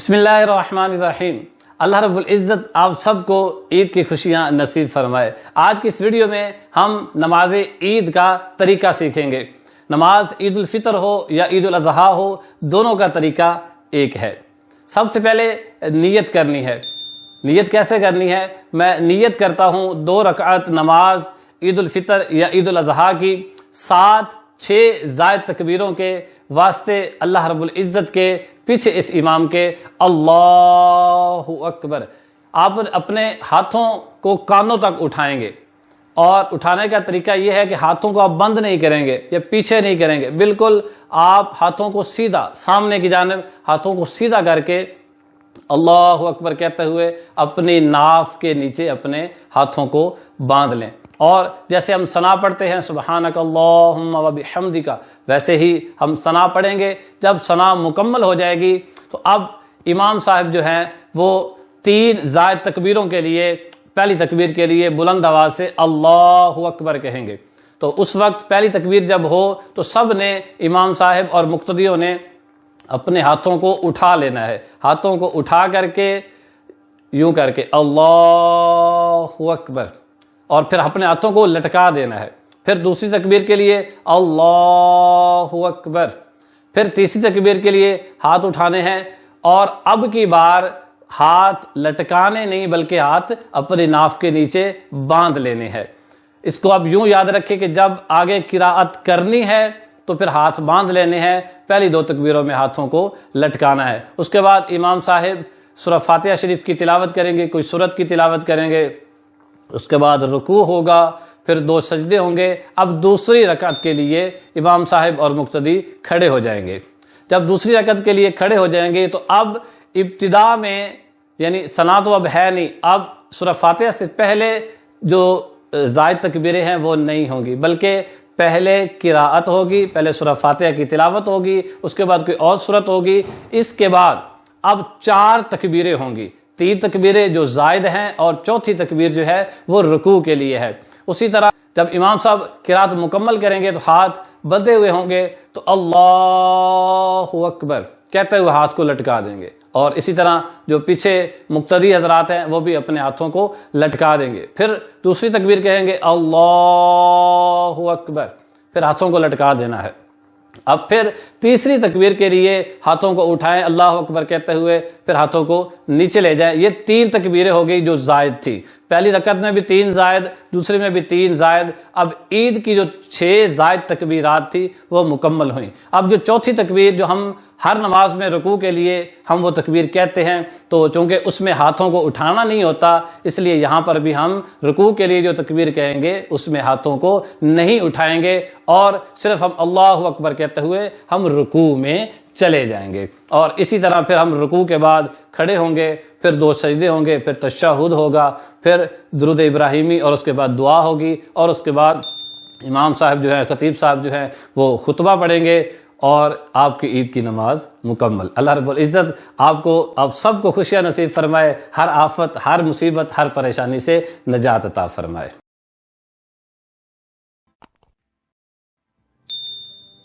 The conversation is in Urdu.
بسم اللہ الرحمن الرحیم۔ اللہ رب العزت آپ سب کو عید کی خوشیاں نصیب فرمائے۔ آج کی اس ویڈیو میں ہم نماز عید کا طریقہ سیکھیں گے۔ نماز عید الفطر ہو یا عید الاضحیٰ ہو، دونوں کا طریقہ ایک ہے۔ سب سے پہلے نیت کرنی ہے۔ نیت کیسے کرنی ہے؟ میں نیت کرتا ہوں 2 رکعت نماز عید الفطر یا عید الاضحیٰ کی 7-6 زائد تکبیروں کے واسطے اللہ رب العزت کے پیچھے اس امام کے اللہ اکبر۔ آپ اپنے ہاتھوں کو کانوں تک اٹھائیں گے، اور اٹھانے کا طریقہ یہ ہے کہ ہاتھوں کو آپ بند نہیں کریں گے یا پیچھے نہیں کریں گے، بالکل آپ ہاتھوں کو سیدھا سامنے کی جانب ہاتھوں کو سیدھا کر کے اللہ اکبر کہتے ہوئے اپنی ناف کے نیچے اپنے ہاتھوں کو باندھ لیں۔ اور جیسے ہم ثنا پڑھتے ہیں سبحانک اللہم و بحمدک، ویسے ہی ہم ثنا پڑھیں گے۔ جب ثنا مکمل ہو جائے گی تو اب امام صاحب جو ہیں وہ 3 زائد تکبیروں کے لیے، پہلی تکبیر کے لیے بلند آواز سے اللہ اکبر کہیں گے۔ تو اس وقت پہلی تکبیر جب ہو تو سب نے، امام صاحب اور مقتدیوں نے، اپنے ہاتھوں کو اٹھا لینا ہے۔ ہاتھوں کو اٹھا کر کے یوں کر کے اللہ اکبر، اور پھر اپنے ہاتھوں کو لٹکا دینا ہے۔ پھر دوسری تکبیر کے لیے اللہ اکبر، پھر تیسری تکبیر کے لیے ہاتھ اٹھانے ہیں، اور اب کی بار ہاتھ لٹکانے نہیں بلکہ ہاتھ اپنی ناف کے نیچے باندھ لینے ہیں۔ اس کو اب یوں یاد رکھیں کہ جب آگے قراءت کرنی ہے تو پھر ہاتھ باندھ لینے ہیں، پہلی 2 تکبیروں میں ہاتھوں کو لٹکانا ہے۔ اس کے بعد امام صاحب سورہ فاتحہ شریف کی تلاوت کریں گے، کوئی سورت کی تلاوت کریں گے، اس کے بعد رکوع ہوگا، پھر 2 سجدے ہوں گے۔ اب دوسری رکعت کے لیے امام صاحب اور مقتدی کھڑے ہو جائیں گے۔ جب دوسری رکعت کے لیے کھڑے ہو جائیں گے تو اب ابتدا میں، یعنی ثنا تو اب ہے نہیں، اب سورہ فاتحہ سے پہلے جو زائد تکبیریں ہیں وہ نہیں ہوں گی، بلکہ پہلے قراءت ہوگی، پہلے سورہ فاتحہ کی تلاوت ہوگی، اس کے بعد کوئی اور سورت ہوگی، اس کے بعد اب 4 تکبیریں ہوں گی، 3 تکبیریں جو زائد ہیں اور چوتھی تکبیر جو ہے وہ رکوع کے لیے ہے۔ اسی طرح جب امام صاحب قراءت مکمل کریں گے تو ہاتھ بدھے ہوئے ہوں گے، تو اللہ اکبر کہتے ہوئے ہاتھ کو لٹکا دیں گے، اور اسی طرح جو پیچھے مقتدی حضرات ہیں وہ بھی اپنے ہاتھوں کو لٹکا دیں گے۔ پھر دوسری تکبیر کہیں گے اللہ اکبر، پھر ہاتھوں کو لٹکا دینا ہے۔ اب پھر تیسری تکبیر کے لیے ہاتھوں کو اٹھائیں اللہ اکبر کہتے ہوئے، پھر ہاتھوں کو نیچے لے جائیں۔ یہ 3 تکبیریں ہو گئی جو زائد تھی۔ پہلی رکعت میں بھی 3 زائد، دوسری میں بھی 3 زائد۔ اب عید کی جو 6 زائد تکبیرات تھی وہ مکمل ہوئیں۔ اب جو چوتھی تکبیر جو ہم ہر نماز میں رکوع کے لیے ہم وہ تکبیر کہتے ہیں، تو چونکہ اس میں ہاتھوں کو اٹھانا نہیں ہوتا، اس لیے یہاں پر بھی ہم رکوع کے لیے جو تکبیر کہیں گے اس میں ہاتھوں کو نہیں اٹھائیں گے، اور صرف ہم اللہ اکبر کہتے ہوئے ہم رکوع میں چلے جائیں گے۔ اور اسی طرح پھر ہم رکوع کے بعد کھڑے ہوں گے، پھر 2 سجدے ہوں گے، پھر تشہد ہوگا، پھر درود ابراہیمی، اور اس کے بعد دعا ہوگی، اور اس کے بعد امام صاحب جو ہے، خطیب صاحب جو ہیں وہ خطبہ پڑھیں گے، اور آپ کی عید کی نماز مکمل۔ اللہ رب العزت آپ سب کو خوشیاں نصیب فرمائے، ہر آفت، ہر مصیبت، ہر پریشانی سے نجات عطا فرمائے۔